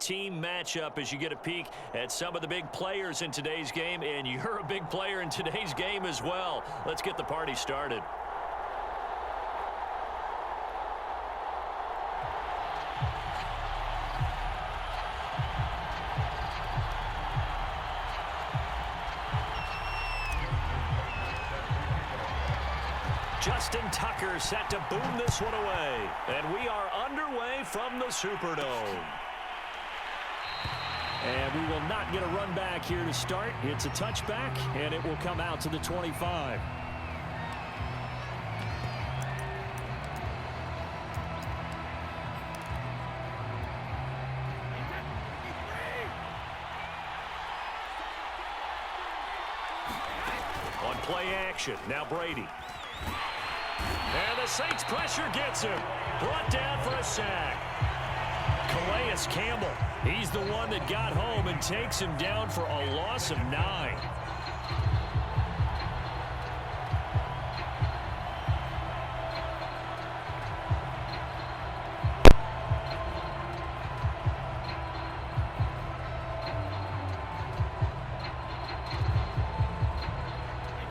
team matchup as you get a peek at some of the big players in today's game, and you're a big player in today's game as well. Let's get the party started. Justin Tucker set to boom this one away. And we are underway from the Superdome. And we will not get a run back here to start. It's a touchback, and it will come out to the 25. On play action, now Brady. And the Saints pressure gets him. Brought down for a sack. Calais Campbell, he's the one that got home and takes him down for a loss of 9.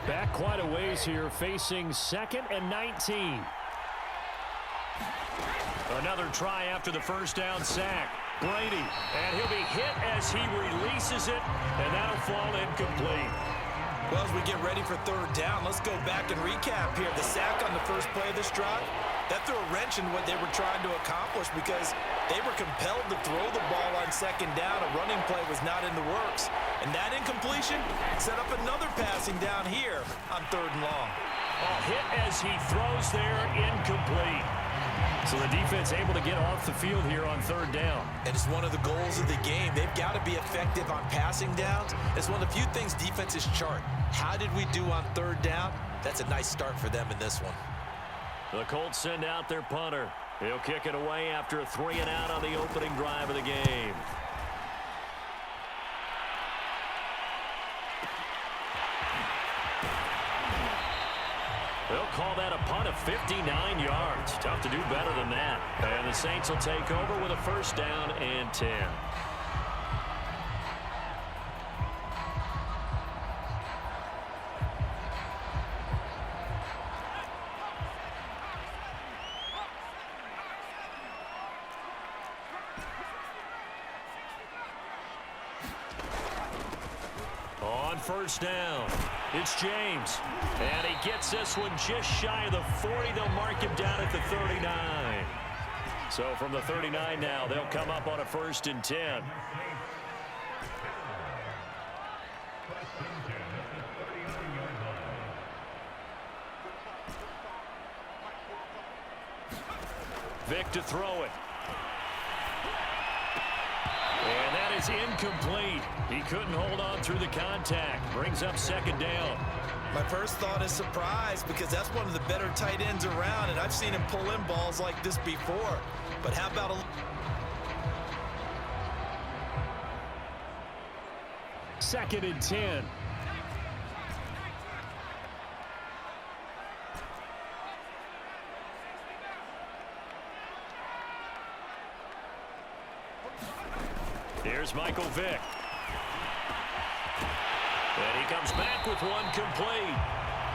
Back quite a ways here, facing 2nd and 19. Another try after the first down sack. Brady, and he'll be hit as he releases it, and that'll fall incomplete. Well, as we get ready for 3rd down, let's go back and recap here. The sack on the first play of this drive, that threw a wrench in what they were trying to accomplish because they were compelled to throw the ball on 2nd down. A running play was not in the works. And that incompletion set up another passing down here on 3rd and long. Hit as he throws there, incomplete. So the defense able to get off the field here on 3rd down. And it's one of the goals of the game. They've got to be effective on passing downs. It's one of the few things defenses chart. How did we do on 3rd down? That's a nice start for them in this one. The Colts send out their punter. He'll kick it away after a 3-and-out on the opening drive of the game. They'll call that a punt of 59 yards. Tough to do better than that. And the Saints will take over with a 1st down and 10. On 1st down, it's James. And he gets this one just shy of the 40. They'll mark him down at the 39. So from the 39 now, they'll come up on a 1st and 10. Vick to throw it. And that is incomplete. He couldn't hold on through the contact. Brings up 2nd down. My first thought is surprise because that's one of the better tight ends around, and I've seen him pull in balls like this before. But how about a... 2nd and 10. Here's Michael Vick. And he comes back with one complete.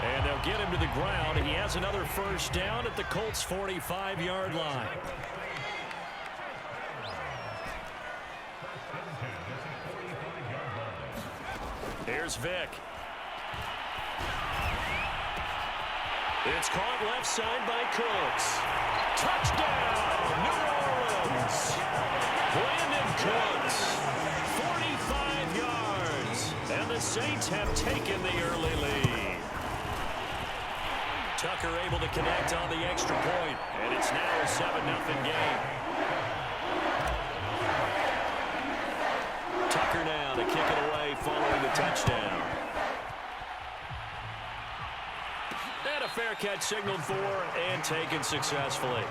And they'll get him to the ground. He has another 1st down at the Colts' 45-yard line. Here's Vick. It's caught left side by Cooks. Touchdown, New Orleans. Brandon Cooks, 45 yards. And the Saints have taken the early lead. Tucker able to connect on the extra point, and it's now a 7-0 game. Tucker now to kick it away following the touchdown. And a fair catch signaled for and taken successfully.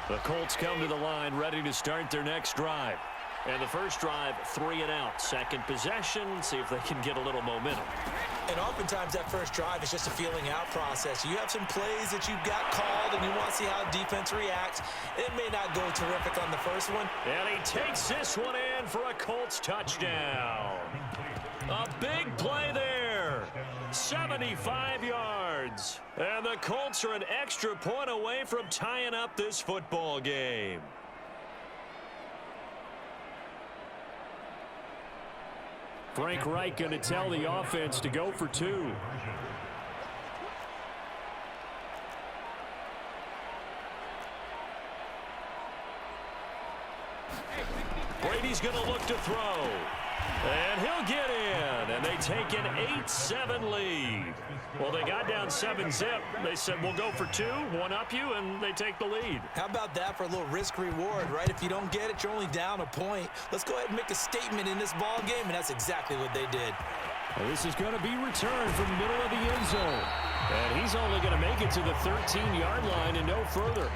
The Colts come to the line ready to start their next drive. And the first drive, 3 and out. Second possession, see if they can get a little momentum. And oftentimes that first drive is just a feeling out process. You have some plays that you've got called and you want to see how defense reacts. It may not go terrific on the first one. And he takes this one in for a Colts touchdown. A big play there. 75 yards. And the Colts are an extra point away from tying up this football game. Frank Reich going to tell the offense to go for 2. Brady's going to look to throw. And he'll get in. And they take an 8-7 lead. Well, they got down 7-zip. They said, we'll go for 2, one up you, and they take the lead. How about that for a little risk-reward, right? If you don't get it, you're only down a point. Let's go ahead and make a statement in this ball game, and that's exactly what they did. Well, this is going to be returned from the middle of the end zone. And he's only going to make it to the 13-yard line and no further.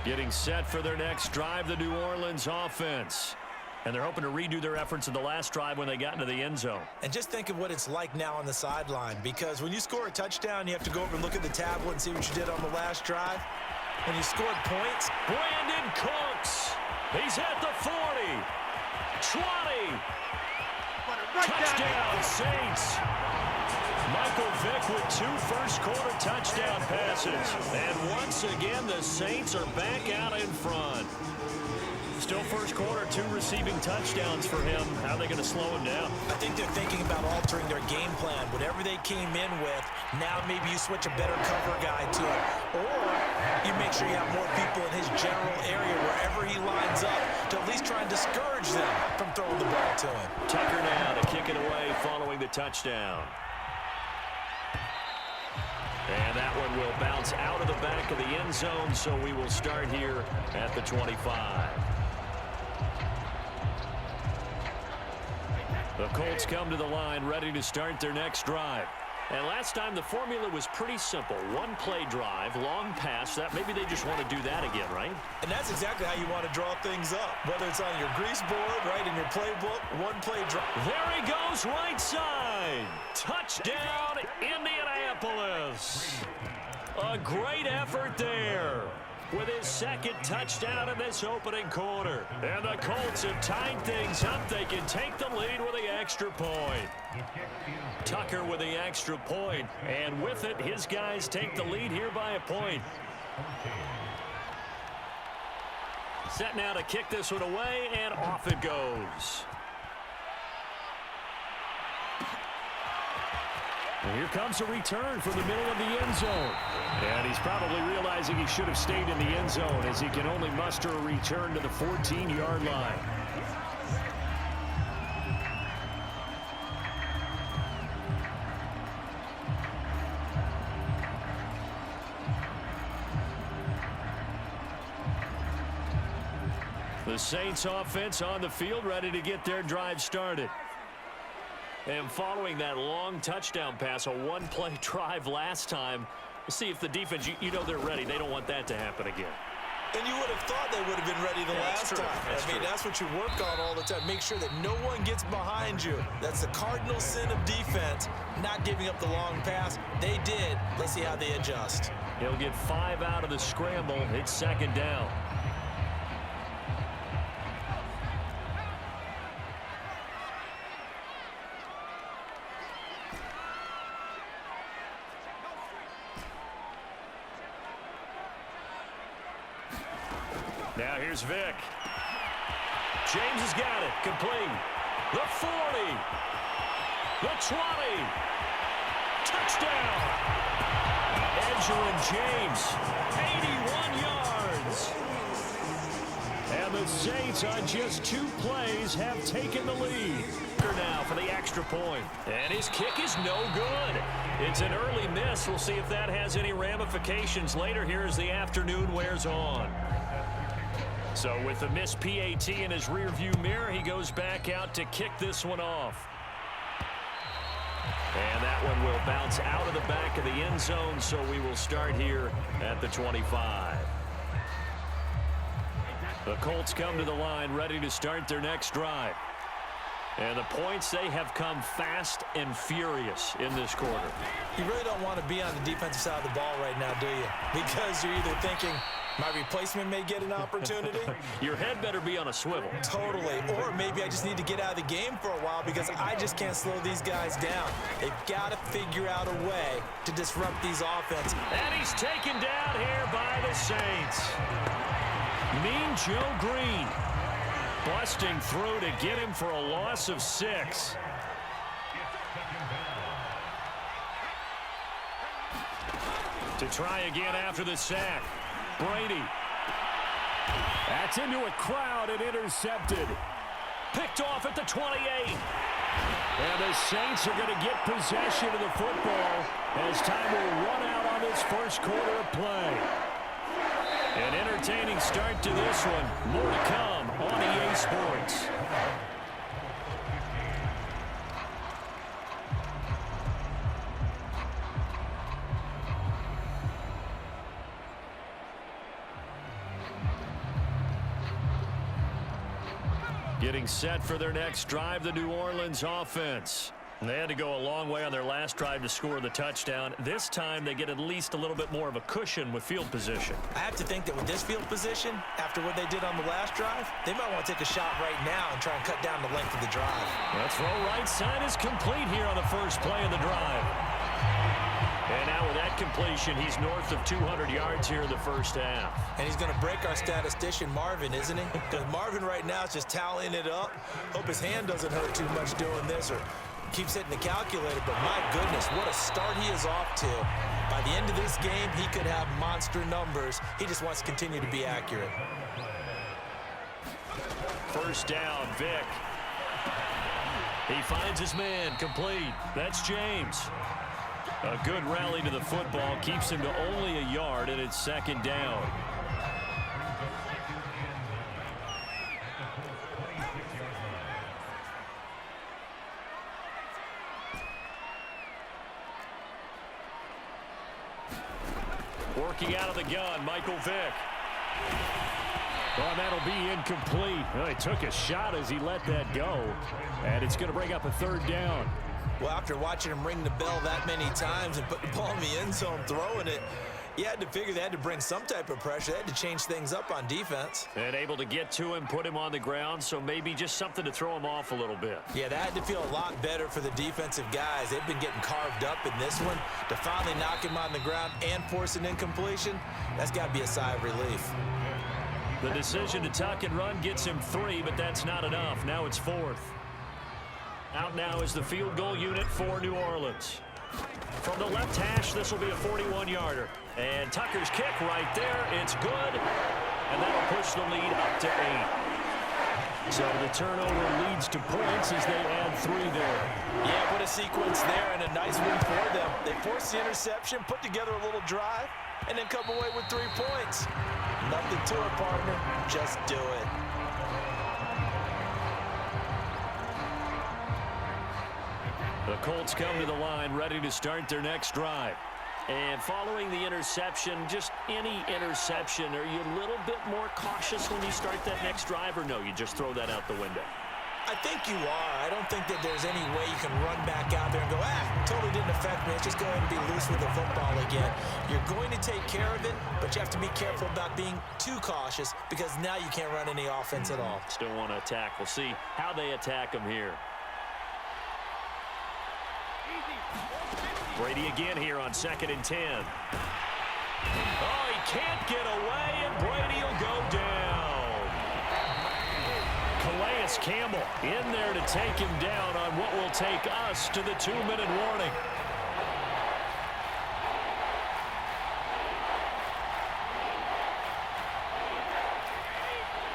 Getting set for their next drive, the New Orleans offense. And they're hoping to redo their efforts in the last drive when they got into the end zone. And just think of what it's like now on the sideline, because when you score a touchdown, you have to go over and look at the tablet and see what you did on the last drive. When you scored points, Brandon Cooks. He's at the 40. 20. Touchdown, Saints. Michael Vick with 2 first-quarter touchdown passes. And once again, the Saints are back out in front. Still first quarter, 2 receiving touchdowns for him. How are they going to slow him down? I think they're thinking about altering their game plan. Whatever they came in with, now maybe you switch a better cover guy to it. Or you make sure you have more people in his general area wherever he lines up to at least try and discourage them from throwing the ball to him. Tucker now to kick it away following the touchdown. And that one will bounce out of the back of the end zone, so we will start here at the 25. The Colts come to the line ready to start their next drive. And last time the formula was pretty simple. 1-play drive, long pass. That maybe they just want to do that again, right? And that's exactly how you want to draw things up. Whether it's on your grease board, right, in your playbook, 1-play drive. There he goes, right side. Touchdown, Indianapolis. A great effort there with his second touchdown in this opening quarter. And the Colts have tied things up. They can take the lead with the extra point. Tucker with the extra point. And with it, his guys take the lead here by a point. Set now to kick this one away, and off it goes. And here comes a return from the middle of the end zone. And he's probably realizing he should have stayed in the end zone as he can only muster a return to the 14-yard line. The Saints offense on the field ready to get their drive started. And following that long touchdown pass, a 1-play drive last time, we'll see if the defense, you know they're ready. They don't want that to happen again. And you would have thought they would have been ready the last time. I mean, that's what you work on all the time. Make sure that no one gets behind you. That's the cardinal sin of defense, not giving up the long pass. They did. Let's see how they adjust. He'll get 5 out of the scramble. It's second down. Now here's Vick. James has got it. Complete. The 40. The 20. Touchdown. Edgerrin James. 81 yards. And the Saints on just 2 plays have taken the lead. Now for the extra point. And his kick is no good. It's an early miss. We'll see if that has any ramifications later here as the afternoon wears on. So with the missed PAT in his rearview mirror, he goes back out to kick this one off. And that one will bounce out of the back of the end zone, so we will start here at the 25. The Colts come to the line ready to start their next drive. And the points, they have come fast and furious in this quarter. You really don't want to be on the defensive side of the ball right now, do you? Because you're either thinking, my replacement may get an opportunity. Your head better be on a swivel. Totally. Or maybe I just need to get out of the game for a while because I just can't slow these guys down. They've got to figure out a way to disrupt these offenses. And he's taken down here by the Saints. Mean Joe Green busting through to get him for a loss of 6. To try again after the sack. Brady. That's into a crowd and intercepted. Picked off at the 28. And the Saints are going to get possession of the football as time will run out on this first quarter of play. An entertaining start to this one. More to come on EA Sports. Getting set for their next drive, the New Orleans offense. They had to go a long way on their last drive to score the touchdown. This time, they get at least a little bit more of a cushion with field position. I have to think that with this field position, after what they did on the last drive, they might want to take a shot right now and try and cut down the length of the drive. That throw right side is complete here on the first play of the drive. And now with that completion, he's north of 200 yards here in the first half. And he's going to break our statistician, Marvin, isn't he? Because Marvin right now is just tallying it up. Hope his hand doesn't hurt too much doing this or keeps hitting the calculator, but my goodness, what a start he is off to. By the end of this game, he could have monster numbers. He just wants to continue to be accurate. First down, Vick. He finds his man, complete. That's James. A good rally to the football keeps him to only a yard, and it's second down. Working out of the gun, Michael Vick. Well, that'll be incomplete. Well, he took a shot as he let that go, and it's going to bring up a third down. Well, after watching him ring the bell that many times and put the ball in the end zone, throwing it, you had to figure they had to bring some type of pressure. They had to change things up on defense. And able to get to him, put him on the ground, so maybe just something to throw him off a little bit. Yeah, that had to feel a lot better for the defensive guys. They've been getting carved up in this one. To finally knock him on the ground and force an incompletion, that's got to be a sigh of relief. The decision to tuck and run gets him 3, but that's not enough. Now it's 4th. Out now is the field goal unit for New Orleans. From the left hash, this will be a 41-yarder. And Tucker's kick right there. It's good. And that'll push the lead up to 8. So the turnover leads to points as they add 3 there. Yeah, what a sequence there and a nice win for them. They forced the interception, put together a little drive, and then come away with 3 points. Nothing to it, partner. Just do it. The Colts come to the line ready to start their next drive. And following the interception, just any interception, are you a little bit more cautious when you start that next drive, or no, you just throw that out the window? I think you are. I don't think that there's any way you can run back out there and go, totally didn't affect me. Let's just go ahead and be loose with the football again. You're going to take care of it, but you have to be careful about being too cautious because now you can't run any offense at all. Still want to attack. We'll see how they attack them here. Brady again here on 2nd and 10. Oh, he can't get away, and Brady will go down. Calais Campbell in there to take him down on what will take us to the 2-minute warning.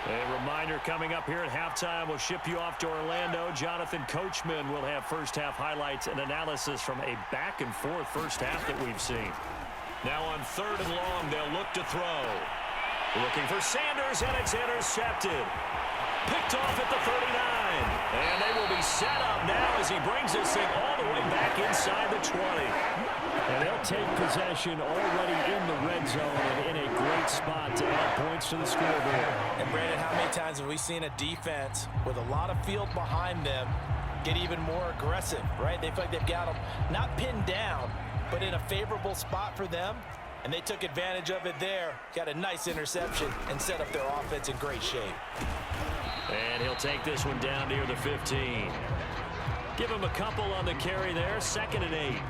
A reminder coming up here at halftime, we'll ship you off to Orlando. Jonathan Coachman will have first-half highlights and analysis from a back-and-forth first half that we've seen. Now on 3rd and long, they'll look to throw. Looking for Sanders, and it's intercepted. Picked off at the 39. And they will be set up now as he brings this thing all the way back inside the 20. And they'll take possession already in the red zone and in a great spot to add points to the scoreboard. And Brandon, how many times have we seen a defense with a lot of field behind them get even more aggressive, right? They feel like they've got them not pinned down, but in a favorable spot for them. And they took advantage of it there. Got a nice interception and set up their offense in great shape. And he'll take this one down near the 15. Give him a couple on the carry there, 2nd and 8.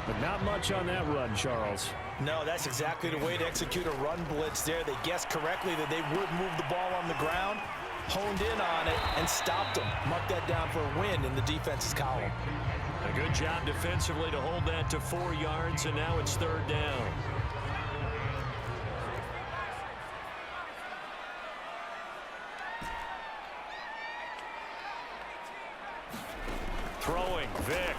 But not much on that run, Charles. No, that's exactly the way to execute a run blitz there. They guessed correctly that they would move the ball on the ground, honed in on it, and stopped them. Marked that down for a win in the defense's column. A good job defensively to hold that to 4 yards, and now it's 3rd down. Throwing, Vick.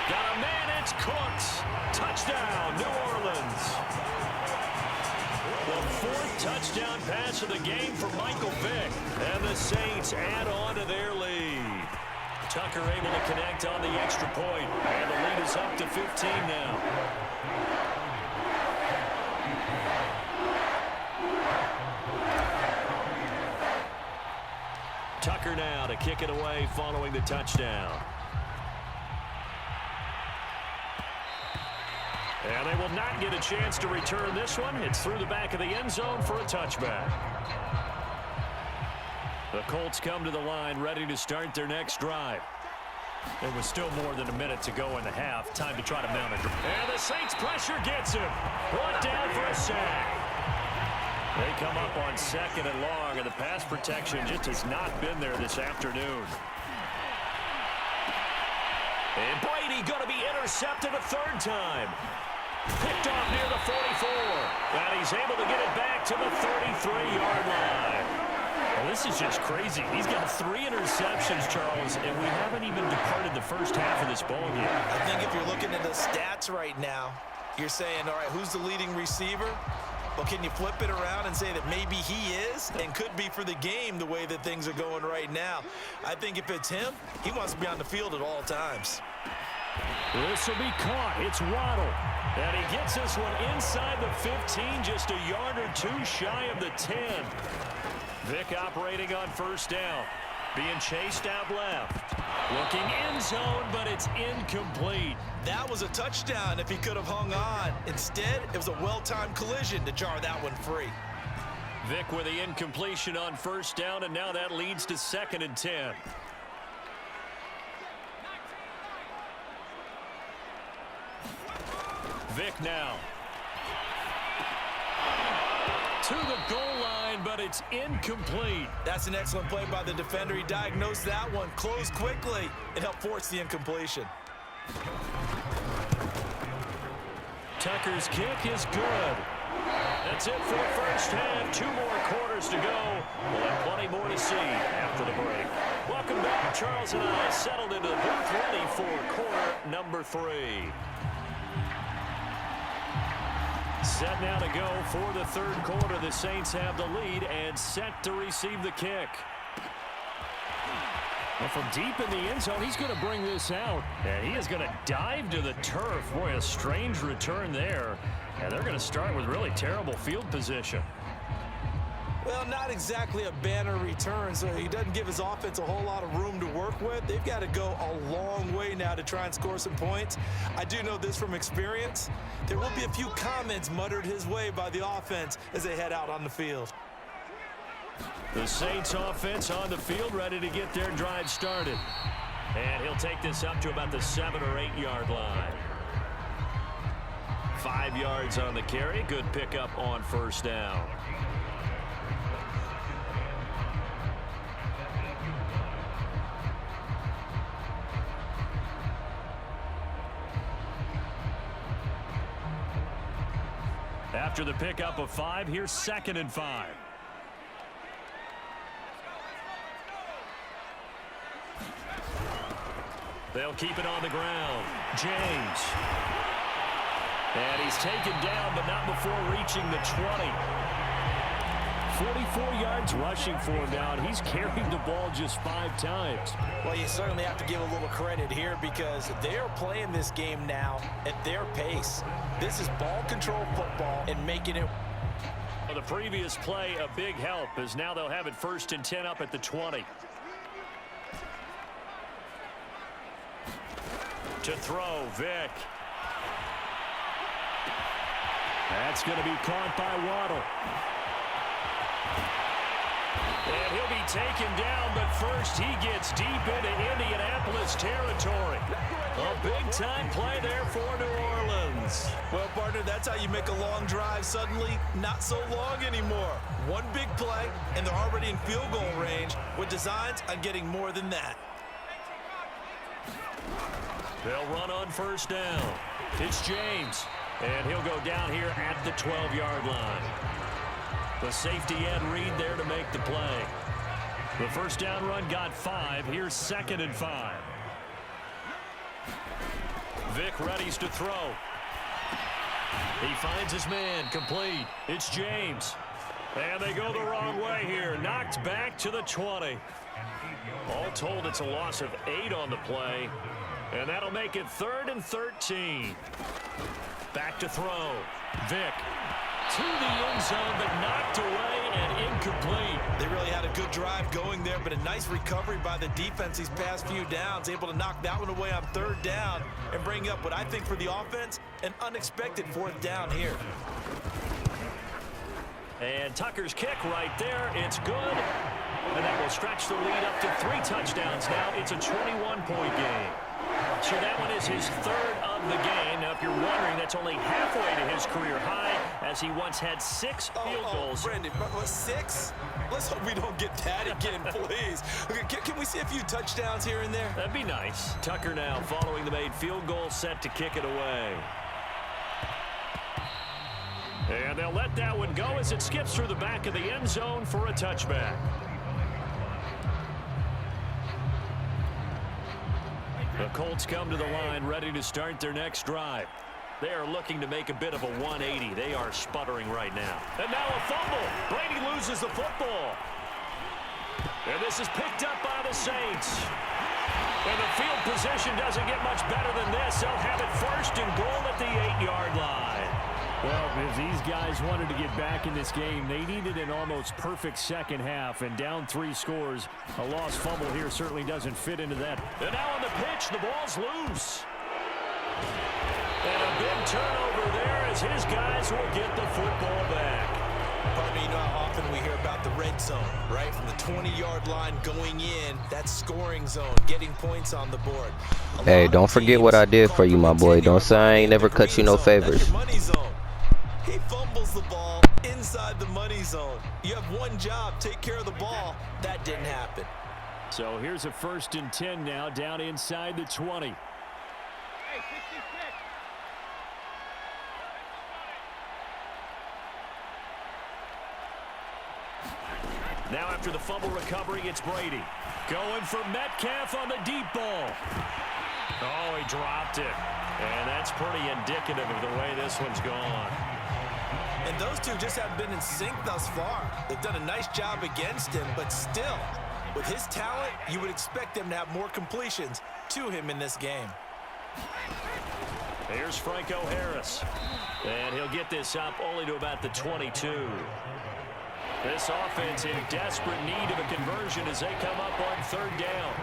Got a man, it's Cooks. Touchdown, New Orleans. The 4th touchdown pass of the game for Michael Vick. And the Saints add on to their lead. Tucker able to connect on the extra point. And the lead is up to 15 now. Tucker now to kick it away following the touchdown. And they will not get a chance to return this one. It's through the back of the end zone for a touchback. The Colts come to the line ready to start their next drive. There was still more than a minute to go in the half. Time to try to mount it. And the Saints pressure gets him. Brought down for a sack. They come up on 2nd and long, and the pass protection just has not been there this afternoon. And Brady going to be intercepted a 3rd time. Picked off near the 44. And he's able to get it back to the 33-yard line. Well, this is just crazy. He's got 3 interceptions, Charles, and we haven't even departed the first half of this ball game. I think if you're looking at the stats right now, you're saying, all right, who's the leading receiver? Well, can you flip it around and say that maybe he is and could be for the game the way that things are going right now? I think if it's him, he wants to be on the field at all times. This will be caught. It's Waddle. And he gets this one inside the 15, just a yard or 2 shy of the 10. Vick operating on 1st down. Being chased out left. Looking end zone, but it's incomplete. That was a touchdown if he could have hung on. Instead, it was a well-timed collision to jar that one free. Vick with the incompletion on 1st down, and now that leads to 2nd and 10. Vick now. To the goal line, but it's incomplete. That's an excellent play by the defender. He diagnosed that one, closed quickly, and helped force the incompletion. Tucker's kick is good. That's it for the first half. 2 more quarters to go. We'll have plenty more to see after the break. Welcome back. Charles and I settled into the booth ready for quarter number 3. Set now to go for the 3rd quarter. The Saints have the lead and set to receive the kick. And from deep in the end zone, he's going to bring this out. And he is going to dive to the turf. Boy, a strange return there. And they're going to start with really terrible field position. Well, not exactly a banner return, so he doesn't give his offense a whole lot of room to work with. They've got to go a long way now to try and score some points. I do know this from experience. There will be a few comments muttered his way by the offense as they head out on the field. The Saints offense on the field ready to get their drive started. And he'll take this up to about the 7 or 8 yard line. 5 yards on the carry. Good pickup on 1st down. After the pickup of 5, here's 2nd and 5. They'll keep it on the ground. James. And he's taken down, but not before reaching the 20. 44 yards rushing for him now, and he's carried the ball just 5 times. Well, you certainly have to give a little credit here because they're playing this game now at their pace. This is ball control football and making it. The previous play, a big help, as now they'll have it 1st and 10 up at the 20. To throw, Vick. That's going to be caught by Waddle. And he'll be taken down, but first he gets deep into Indianapolis territory. A big-time play there for New Orleans. Well, partner, that's how you make a long drive suddenly not so long anymore. One big play, and they're already in field goal range with designs on getting more than that. They'll run on 1st down. It's James, and he'll go down here at the 12-yard line. The safety Ed Reed there to make the play. The 1st down run got 5. Here's 2nd and 5. Vick readies to throw. He finds his man, complete. It's James. And they go the wrong way here. Knocked back to the 20. All told, it's a loss of 8 on the play. And that'll make it 3rd and 13. Back to throw. Vick to the end zone, but knocked away and incomplete. They really had a good drive going there, but a nice recovery by the defense these past few downs, able to knock that one away on 3rd down and bring up what I think for the offense, an unexpected 4th down here. And Tucker's kick right there. It's good. And that will stretch the lead up to 3 touchdowns now. It's a 21-point game. So that one is his 3rd of the game. Now, if you're wondering, that's only halfway to his career high, as he once had 6 field goals. Brendan, 6? Let's hope we don't get that again, please. Can we see a few touchdowns here and there? That'd be nice. Tucker now following the made field goal, set to kick it away. And they'll let that one go as it skips through the back of the end zone for a touchback. The Colts come to the line, ready to start their next drive. They are looking to make a bit of a 180. They are sputtering right now. And now a fumble. Brady loses the football. And this is picked up by the Saints. And the field position doesn't get much better than this. They'll have it 1st and goal at the 8-yard line. Well, if these guys wanted to get back in this game, they needed an almost perfect second half, and down 3 scores. A lost fumble here certainly doesn't fit into that. And now on the pitch, the ball's loose. And a big turnover there as his guys will get the football back. Pardon me, you know how often we hear about the red zone, right? From the 20-yard line going in, that scoring zone, getting points on the board. Hey, don't forget what I did for you, my boy. Don't say I ain't never cut you no favors. Money zone. He fumbles the ball inside the money zone. You have one job, take care of the ball. That didn't happen. So here's a 1st and 10 now, down inside the 20. Now after the fumble recovery, it's Brady. Going for Metcalf on the deep ball. Oh, he dropped it. And that's pretty indicative of the way this one's gone. And those two just haven't been in sync thus far. They've done a nice job against him, but still, with his talent, you would expect them to have more completions to him in this game. Here's Franco Harris. And he'll get this up only to about the 22. This offense in desperate need of a conversion as they come up on 3rd down.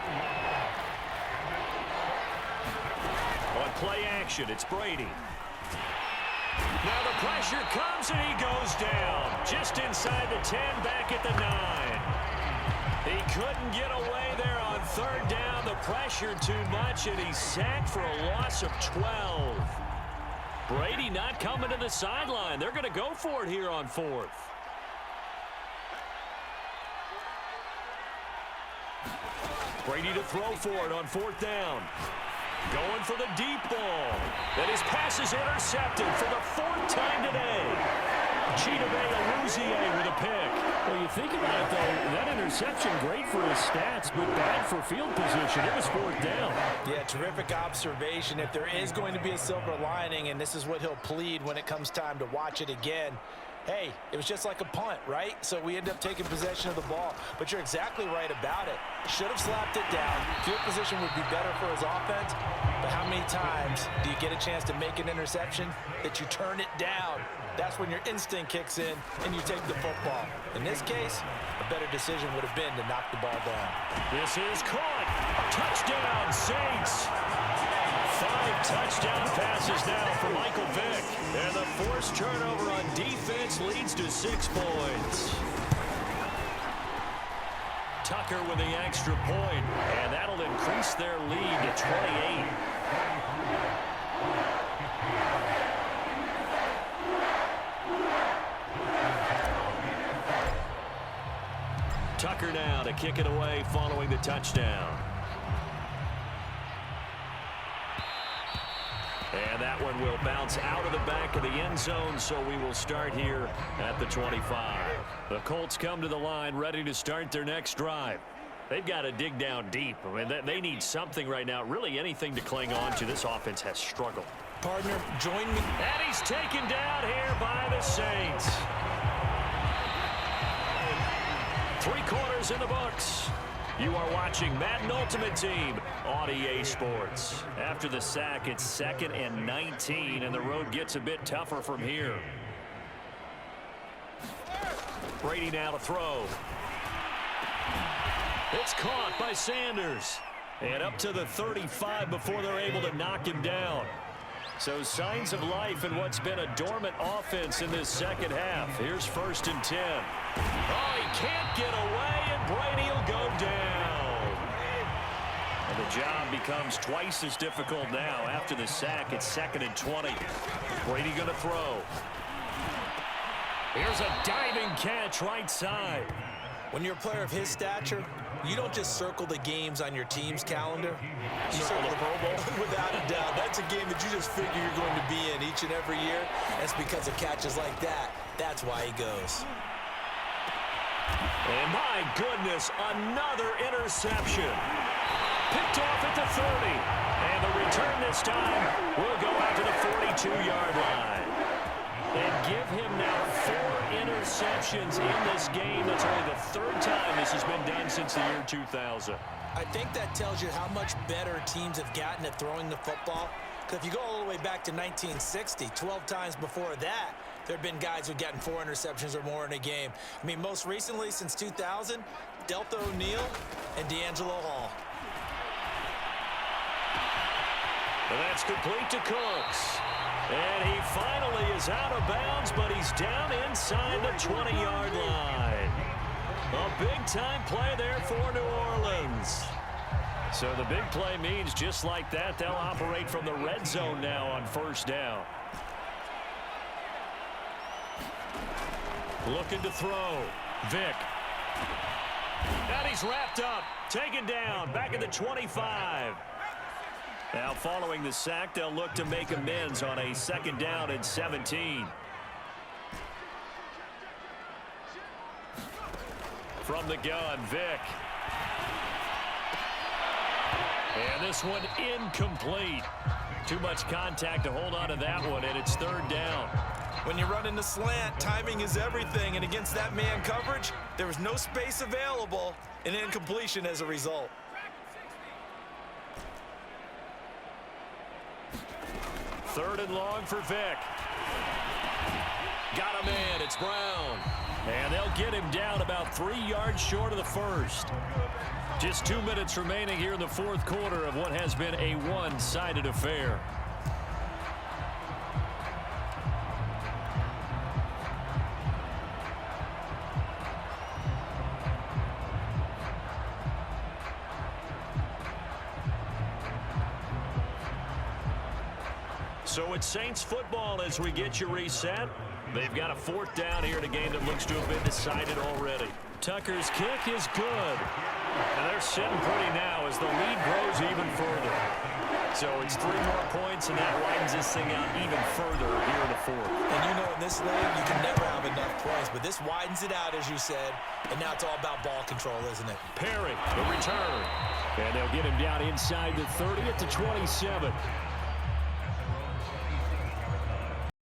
On play action, it's Brady. Now the pressure comes and he goes down. Just inside the 10, back at the 9. He couldn't get away there on 3rd down. The pressure too much, and he's sacked for a loss of 12. Brady not coming to the sideline. They're going to go for it here on 4th. Brady to throw for it on 4th down. Going for the deep ball. And his pass is intercepted for the 4th time today. Chidobe Awuzie with a pick. Well, you think about it, though, that interception great for his stats, but bad for field position. It was 4th down. Yeah, terrific observation. If there is going to be a silver lining, and this is what he'll plead when it comes time to watch it again, hey, it was just like a punt, right? So we end up taking possession of the ball. But you're exactly right about it. Should have slapped it down. Field position would be better for his offense. But how many times do you get a chance to make an interception that you turn it down? That's when your instinct kicks in and you take the football. In this case, a better decision would have been to knock the ball down. This is caught. Touchdown, Saints. 5 touchdown passes now for Michael Vick. And the forced turnover on defense leads to 6 points. Tucker with the extra point, and that'll increase their lead to 28. Tucker now to kick it away following the touchdown. And that one will bounce out of the back of the end zone, so we will start here at the 25. The Colts come to the line ready to start their next drive. They've got to dig down deep. I mean, they need something right now, really anything to cling on to. This offense has struggled. Partner, join me. And he's taken down here by the Saints. 3 quarters in the books. You are watching Madden Ultimate Team on EA Sports. After the sack, it's 2nd and 19, and the road gets a bit tougher from here. Brady now to throw. It's caught by Sanders. And up to the 35 before they're able to knock him down. So signs of life in what's been a dormant offense in this second half. Here's 1st and 10. Oh, he can't get away, and Brady will go down. And the job becomes twice as difficult now. After the sack, it's 2nd and 20. Brady going to throw. Here's a diving catch right side. When you're a player of his stature, you don't just circle the games on your team's calendar. You circle the Pro Bowl. Without a doubt. That's a game that you just figure you're going to be in each and every year. That's because of catches like that. That's why he goes. And my goodness, another interception. Picked off at the 30. And the return this time will go out to the 42-yard line. And give him now 4 interceptions in this game. That's only the 3rd time this has been done since the year 2000. I think that tells you how much better teams have gotten at throwing the football. Because if you go all the way back to 1960, 12 times before that, there have been guys who've gotten 4 interceptions or more in a game. I mean, most recently, since 2000, Delta O'Neal and D'Angelo Hall. And that's complete to Cooks. And he finally is out of bounds, but he's down inside the 20-yard line. A big-time play there for New Orleans. So the big play means just like that, they'll operate from the red zone now on 1st down. Looking to throw. Vick. And he's wrapped up. Taken down. Back at the 25. Now following the sack, they'll look to make amends on a 2nd down and 17. From the gun, Vick. And this one incomplete. Too much contact to hold on to that one, and it's 3rd down. When you run in the slant, timing is everything, and against that man coverage, there was no space available, and incompletion as a result. 3rd and long for Vick. Got a man, it's Brown. And they'll get him down about 3 yards short of the 1st. Just 2 minutes remaining here in the 4th quarter of what has been a one-sided affair. So it's Saints football as we get you reset. They've got a 4th down here in a game that looks to have been decided already. Tucker's kick is good. And they're sitting pretty now as the lead grows even further. So it's 3 more points, and that widens this thing out even further here in the 4th. And you know in this league, you can never have enough points, but this widens it out, as you said, and now it's all about ball control, isn't it? Perry, the return. And they'll get him down inside the 30 at the 27.